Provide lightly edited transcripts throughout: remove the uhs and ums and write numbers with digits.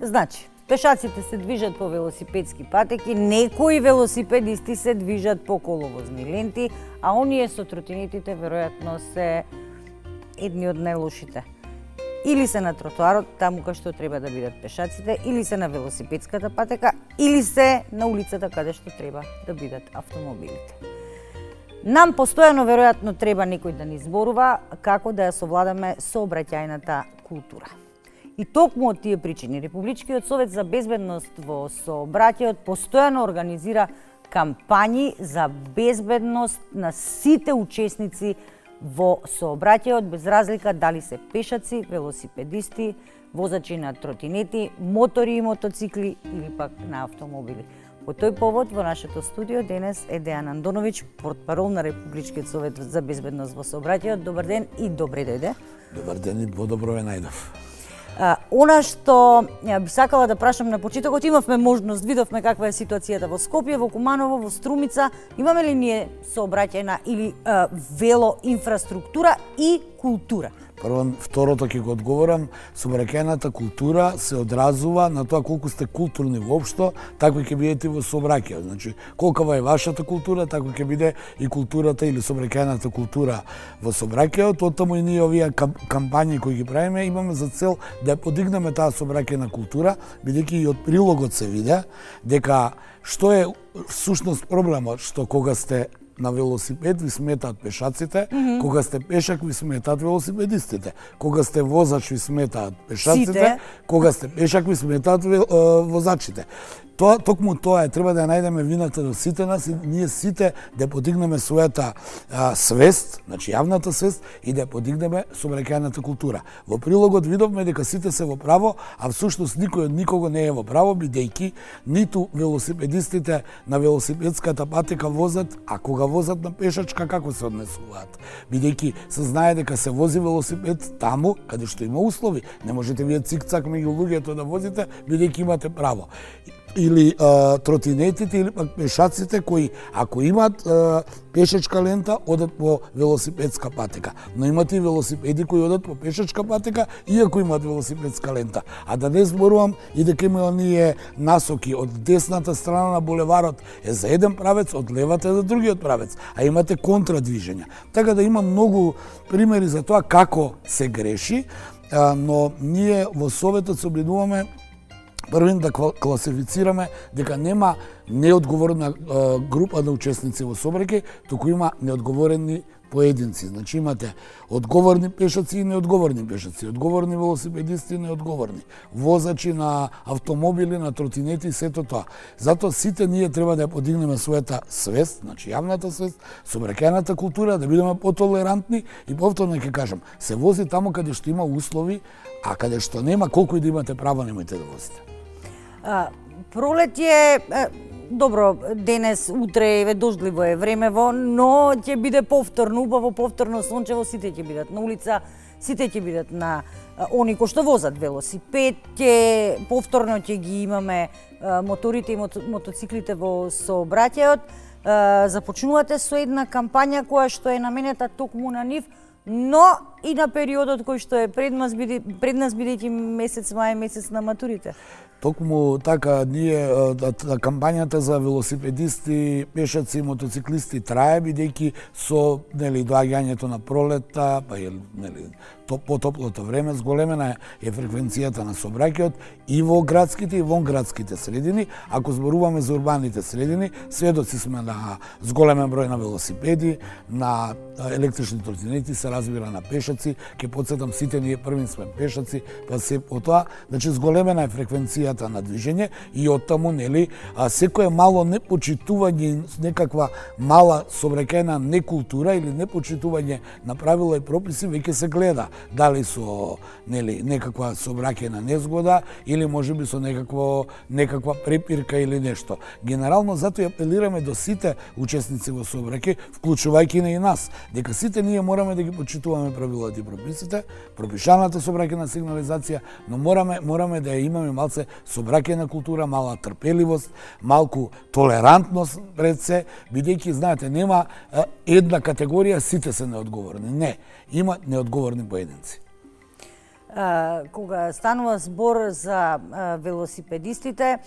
Значи, пешаците се движат по велосипедски патеки, некои велосипедисти се движат по коловозни ленти, а оние со тротинетите веројатно се едни од најлошите. Или се на тротоарот, таму кај што треба да бидат пешаците, или се на велосипедската патека, или се на улицата каде што треба да бидат автомобилите. Нам постојано веројатно треба некој да ни зборува како да ја совладаме сообраќајната култура. И токму од тие причини Републичкиот совет за безбедност во сообраќајот постојано организира кампањи за безбедност на сите учесници во сообраќајот, без разлика дали се пешаци, велосипедисти, возачи на тротинети, мотори и мотоцикли или пак на автомобили. По тој повод во нашето студио денес е Дејан Андоновиќ, портпарол на Републичкиот совет за безбедност во сообраќајот. Добар ден и добре дојде. Добар ден и подобро ве најдов. Она што би сакала да прашам на почетокот, имавме можност, видовме каква е ситуацијата во Скопје, во Куманово, во Струмица. Имаме ли ние сообраќајна или вело инфраструктура и култура? Прво, второто ќе го одговорам. Сообраќајната култура се одразува на тоа колку сте културни воопшто, такви ќе бидете во сообраќајот. Значи, колкава е вашата култура, тако ќе биде и културата или сообраќајната култура во сообраќајот. Оттаму и ние овие кампањи кои ги правиме имаме за цел да ја подигнеме таа сообраќајна култура, бидејќи и од прилогот се виде дека што е всушност проблемот, што кога сте на велосипед ви сметаат пешаците, кога сте пешак ви сметаат велосипедистите, кога сте возач ви сметаат пешаците, кога сте пешак ви сметаат возачите. Токму тоа е, треба да ја најдеме вината до сите нас и ние сите да подигнеме својата свест, значи јавната свест, и да подигнеме сообраќајната култура. Во прилогот видовме дека сите се во право, а всушност никој од никого не е во право, бидејќи ниту велосипедистите на велосипедската патека возат, а кога возат на пешачка како се однесуваат. Бидејќи се знае дека се вози велосипед таму каде што има услови. Не можете вие цик-цак меѓу луѓето да возите бидејќи имате право. Или тротинетите или пак пешаците кои ако имаат пешачка лента одат по велосипедска патека, но имате и велосипеди кои одат по пешачка патека иако имаат велосипедска лента. А да не зборувам и дека има оние насоки од десната страна на булеварот е за еден правец, од левата е за другиот правец, а имате контрадвижења. Така да има многу примери за тоа како се греши, но ние во Советот се обидуваме првен да класифицираме дека нема неодговорна група на учесници во сообраќај, туку има неодговорени поединци. Значи имате одговорни пешаци и неодговорни пешаци, одговорни велосипедисти и неодговорни, возачи на автомобили, на тротинети и сето тоа. Затоа сите ние треба да ја подигнеме својата свест, значи јавната свест, сообраќајната култура, да бидеме потолерантни и повторно ќе кажам, се вози таму каде што има услови, а каде што нема, колку и да имате право, немојте да возите. Пролење, добро, денес, утре е дождливо е времево, но ќе биде повторно, убаво, повторно сончево, сите ќе бидат на улица, сите ќе бидат на они кои што возат велосипед, повторно ќе ги имаме моторите и мотоциклите во сообраќајот. Започнувате со една кампања која што е наменета токму на нив, но и на периодот кој што е пред нас бидејќи месец мај, месец на матурите. Токму така ние кампањата за велосипедисти, пешаци и мотоциклисти трае бидејќи со доаѓањето на пролетта, па потоплото време зголемена е фреквенцијата на сообраќајот и во градските и вон градските средини. Ако зборуваме за урбаните средини, сведоци сме на зголемен број на велосипеди, на електрични тротинети, се разбира на пешаци. Ќе потсетам, сите ние први сме пешаци, па се по тоа, значи зголемена е фреквенцијата на движење и оттаму секое мало непочитување, некаква мала сообраќајна некултура или непочитување на правила и прописи веќе се гледа дали со некаква сообраќајна незгода или можеби со некаква препирка или нешто. Генерално затоа апелираме до сите учесници во сообраќај, вклучувајќи и нас, дека сите ние мораме да ги почитуваме правилата и прописите, пропишаната сообраќајна сигнализација, но мораме да ја имаме малце сообраќајна култура, мала трпеливост, малку толерантност пред се, бидејќи знаете нема една категорија сите се неодговорни. Не, има неодговорни поединци. кога станува збор за велосипедистите,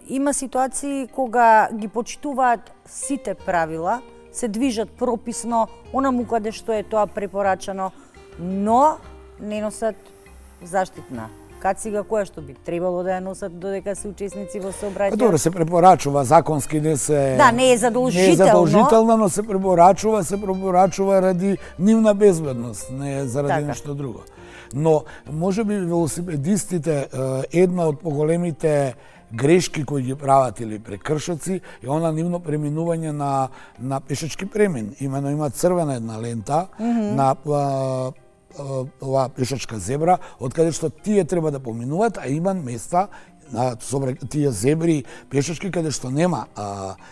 има ситуации кога ги почитуваат сите правила, се движат прописно, онаму каде што е тоа препорачано, но не носат заштитна кацига која што би требало да ја носат додека се учесници во сообраќај. Добро, се препорачува, законски не се... Да, не е задолжително. Не е задолжително, но се препорачува ради нивна безбедност, не заради така нешто друго. Но, може би велосипедистите, една од поголемите грешки кои ги прават или прекршоци е она нивно преминување на пешачки премин. Имено има црвена една лента на оваа пешачка зебра, од каде што тие треба да поминуваат, а има места на тие зебри пешачки каде што нема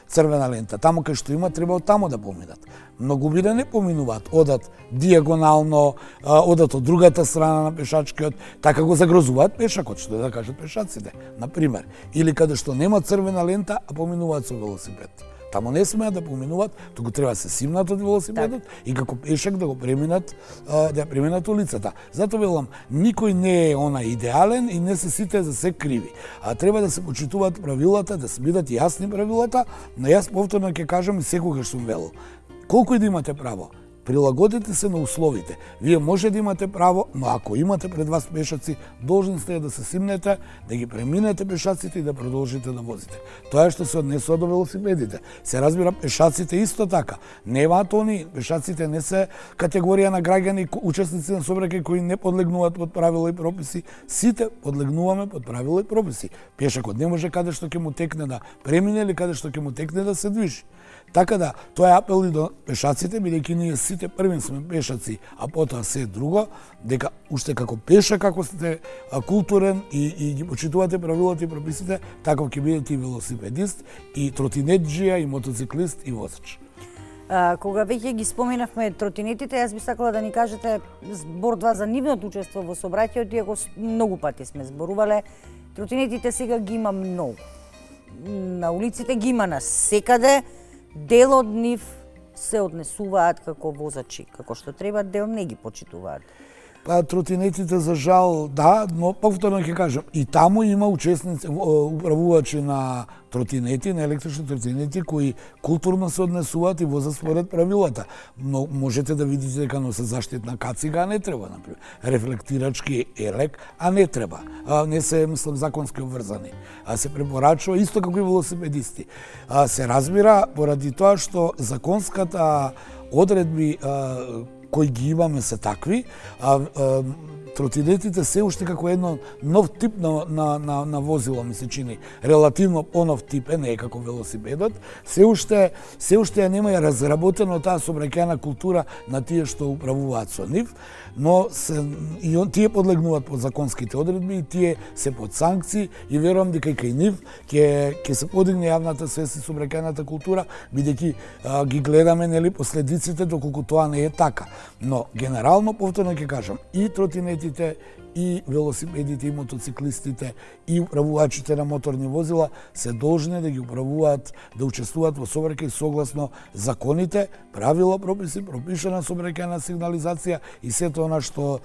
црвена лента. Таму кај што има треба од таму да поминат. Многу биде не поминуваат, одат диагонално, одат од другата страна на пешачкиот, така го загрозуваат пешакот, што да кажат пешаците, на пример. Или каде што нема црвена лента, а поминуваат со велосипед. Таму не смеат да поминуваат, туку треба да се симнат од велосипедот и како пешак да го преминат, да преминат улицата. Затоа велам, никој не е она идеален и не се сите за се криви. А треба да се почитуваат правилата, да се бидат јасни правилата, но јас повторно ќе кажам и секогаш сум велел. Колку и да имате право, прилагодете се на условите. Вие може да имате право, но ако имате пред вас пешаци, должни сте да се симнете, да ги преминете пешаците и да продолжите да возите. Тоа е што се однесува до велосипедите. Се разбира, пешаците исто така. Немаат они, пешаците не се категорија на граѓани, учесници на сообраќај кои не подлегнуваат под правила и прописи. Сите подлегнуваме под правила и прописи. Пешакот не може каде што ќе му текне да премине или каде што ќе му текне да се движи. Така да, тоа е апел и до пешаците, бидејќи ние сите први сме пешаци, а потоа се друго, дека уште како пешак, ако сте културен и ги почитувате правилата и прописите, така ќе бидете и велосипедист, и тротинетџија, и мотоциклист, и возач. Кога веќе ги споменавме тротинетите, јас би сакала да ни кажете збор два за нивното учество во сообраќајот, иако многу пати сме зборувале. Тротинетите сега ги има многу. На улиците ги има на секаде. Дел од нив се однесуваат како возачи, како што треба, дел не ги почитуваат. Па тротинетите за жал, да, но повторно ќе кажам, и таму има учесници, управувачи на тротинети, на електрични тротинети кои културно се однесуваат и возат според правилата. Но можете да видите дека носат заштитна кацига, а не треба, например. Рефлектирачки елек, а не треба. Не се, мислам, законски обврзани. А се препорачува исто како и велосипедисти. Се разбира поради тоа што законската одредби кои ги имаме се такви, тротинетите се уште како едно нов тип на возило, ми се чини, релативно понов тип, не е како велосипедот, се уште ја нема ја разработено таа сообраќајна култура на тие што управуваат со нив, но тие подлегнуваат под законските одредби и тие се под санкции и верувам дека и кај нив ќе се подигне јавната свест и сообраќајната култура, бидејќи ги гледаме нели последиците доколку тоа не е така. Но генерално повторно ќе кажам, и тротинетите, и велосипедите, и мотоциклистите, и управувачите на моторни возила се должни да ги управуваат, да учествуваат во сообраќај согласно законите, правила, прописи, пропишана сообраќајна сигнализација и сето она што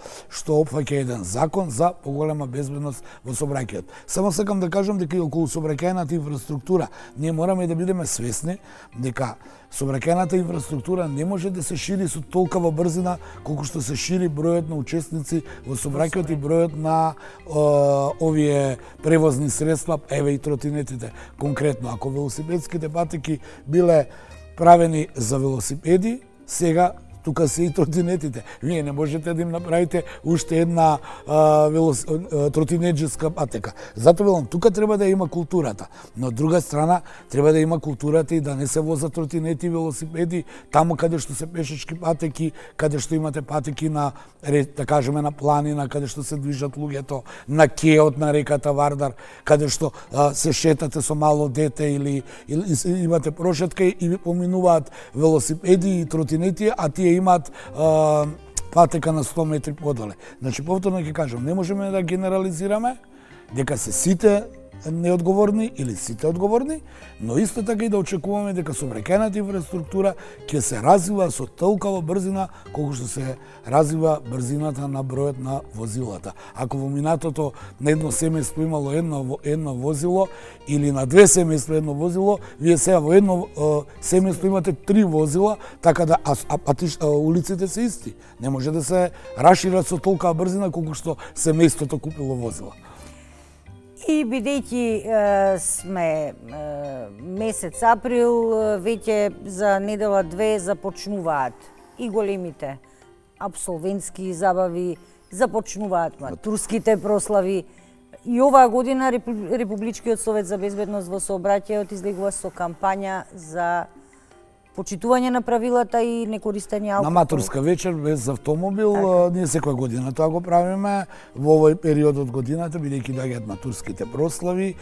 опфаќа еден закон за поголема безбедност во сообраќајот. Само сакам да кажам дека и околу сообраќајната инфраструктура ние мораме да бидеме свесни дека сообраќајната инфраструктура не може да се шири со толкова брзина колку што се шири бројот на учесници во сообраќајот и бројот на овие превозни средства, еве и тротинетите конкретно. Ако велосипедските патеки биле правени за велосипеди, сега тука се и тротинетите. Вие не можете да им направите уште една тротинетџеска патека. Затоа велам, тука треба да има културата. Но од друга страна, треба да има културата и да не се возат тротинети и велосипеди таму каде што се пешачки патеки, каде што имате патеки на, да кажеме, на планина, каде што се движат луѓето, на кеот на реката Вардар, каде што се шетате со мало дете или имате прошетка и ви поминуваат велосипеди и тротинети, а тие имаат патека на 100 метри подале. Значи, повторно ќе кажам, не можеме да генерализираме дека се сите неодговорни или сите одговорни, но исто така и да очекуваме дека сообраќајната инфраструктура ќе се развива со толкова брзина колку што се развива брзината на бројот на возилата. Ако во минатото на едно семејство имало едно возило или на две семејства едно возило, вие сега во едно семејство имате 3 возила, така да улиците се исти. Не може да се расшират со толкова брзина колку што семејството купило возила. И бидејќи сме месец април, веќе за недела две започнуваат и големите апсолвентски забави, започнуваат матурските прослави. И оваа година Републичкиот совет за безбедност во сообраќајот излегува со кампања за почитување на правилата и некористење алкохол. На матурска вечер без автомобил, ние секоја година тоа го правиме во овој период од годината, бидејќи доаѓаат матурските прослави.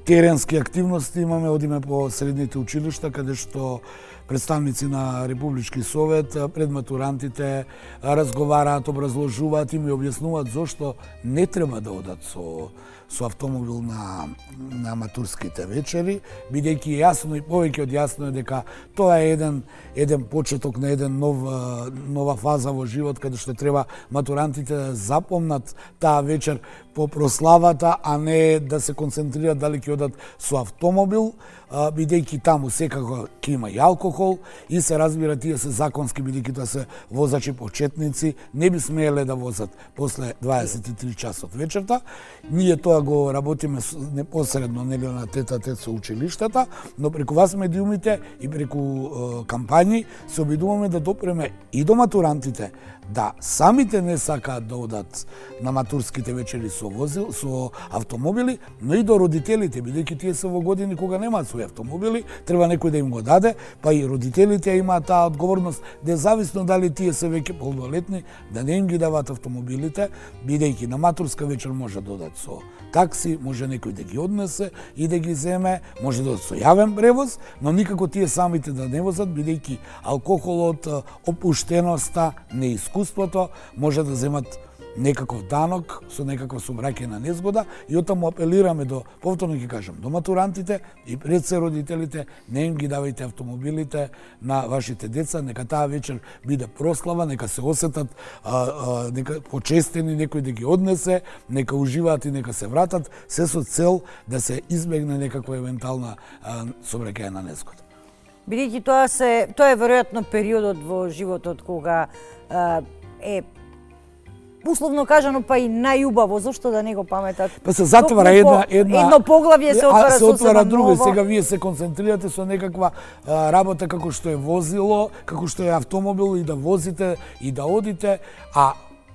Теренски активности имаме, одиме по средните училишта, каде што представници на Републички совет пред матурантите разговараат, образложуваат и ми објаснуваат зошто не треба да одат со автомобил на матурските вечери, бидејќи јасно и повеќе од јасно е дека тоа е еден почеток на нова фаза во живот, каде што треба матурантите да запомнат таа вечер по прославата, а не да се концентрираат дали ќе одат со автомобил, бидејќи таму секако ќе има и алкохол и се разбира тие се законски, бидејќи тоа се возачи почетници, не би смееле да возат после 23 часот вечерта. Ние тоа го работиме непосредно на тет-а-тет со училиштата, но преку вас медиумите и преку кампањи се обидуваме да допреме и до матурантите да самите не сакаат да одат на матурските вечери со автомобили, но и до родителите, бидејќи тие се во години кога немаат своји автомобили, треба некој да им го даде, па и родителите имаат таа одговорност, независно дали тие се веќе полнолетни, да не им ги даваат автомобилите, бидејќи на матурска вечер може да одат со такси, може некој да ги однесе и да ги земе, може да одат со јавен превоз, но никако тие самите да не возат, бидејќи алкохолот, опуштеноста, неискуството може да земат некаков данок со некаква сообраќајна незгода и оттаму апелираме повторно ќе кажам, до матурантите и пред се родителите, не им ги давајте автомобилите на вашите деца, нека таа вечер биде прослава, нека се осетат нека почестени, некој да ги однесе, нека уживаат и нека се вратат, се со цел да се избегне некаква евентуална сообраќајна незгода. Бидејќи тоа е веројатно периодот во животот кога е условно кажано па и најубаво, зошто да не го паметат? Па се затвара едно поглавје се отвара сосема друго ново. И сега вие се концентрирате со некаква работа како што е возило, како што е автомобил и да возите и да одите, а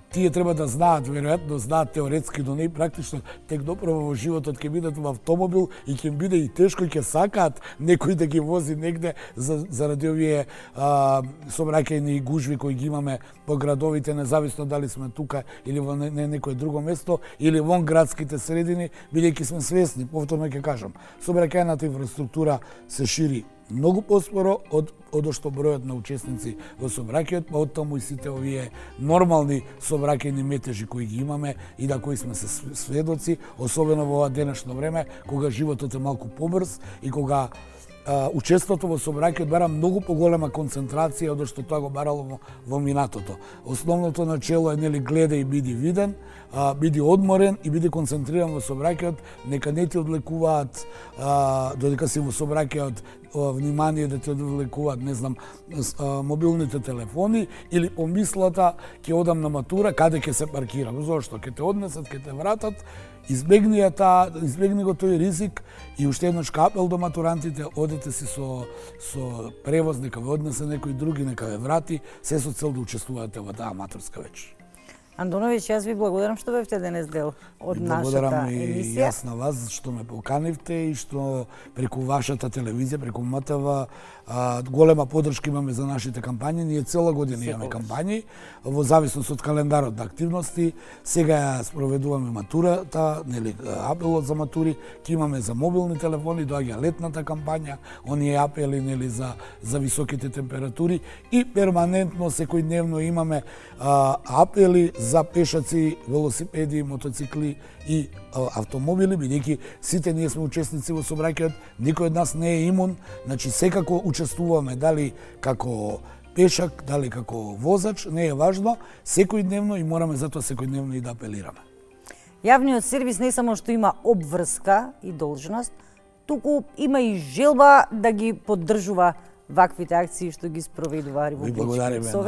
тие треба да знаат, веројатно знаат теоретски, но не и практично, тек доправо во животот ќе бидат во автомобил и ќе биде и тешко и ќе сакаат некој да ги вози негде заради овие сообраќајни гужви кои ги имаме по градовите, независно дали сме тука или во некое друго место или вон градските средини, бидејќи сме свесни, повторно ќе кажам, сообраќајната инфраструктура се шири многу поспоро од што бројот на учесници во сообраќајот, па оттаму и сите овие нормални сообраќајни метежи кои ги имаме и да кои сме се сведоци, особено во ова денешно време, кога животот е малку побрз и кога учеството во сообраќајот бара многу поголема концентрација од што тоа го барало во минатото. Основното начело е гледај и биди виден, биди одморен и биди концентриран во сообраќајот, нека не ти одлекуваат додека си во сообраќајот внимание да ти одвлекуваат, не знам, мобилните телефони или помислата ќе одам на матура, каде ќе се паркирам, зошто ќе те однесат, ќе те вратат. Избегни го тој ризик и уште еднош апел до матурантите, одете си со превоз, нека ве однесе некој други, нека ве врати, се со цел да учествувате во таа матурска вечер. Андоновиќ, јас ви благодарам што бевте денес дел од нашата емисија. Благодарам и јас на вас што ме поканивте и што преку вашата телевизија, преку МТВ, голема подршка имаме за нашите кампањи. Ние цела година имаме кампањи, во зависност од календарот на активности. Сега ја спроведуваме матурата, апелот за матури, ќе имаме за мобилни телефони, доаѓа летната кампања, оние апели за високите температури и перманентно секојдневно имаме апели за пешаци, велосипеди, мотоцикли и автомобили, бидејќи сите ние сме учесници во сообраќајот, никој од нас не е имун, значи секако учествуваме, дали како пешак, дали како возач, не е важно, секојдневно и мораме затоа секојдневно и да апелираме. Јавниот сервис не само што има обврска и должност, туку има и желба да ги поддржува ваквите акции што ги спроведува Револутичниот совет.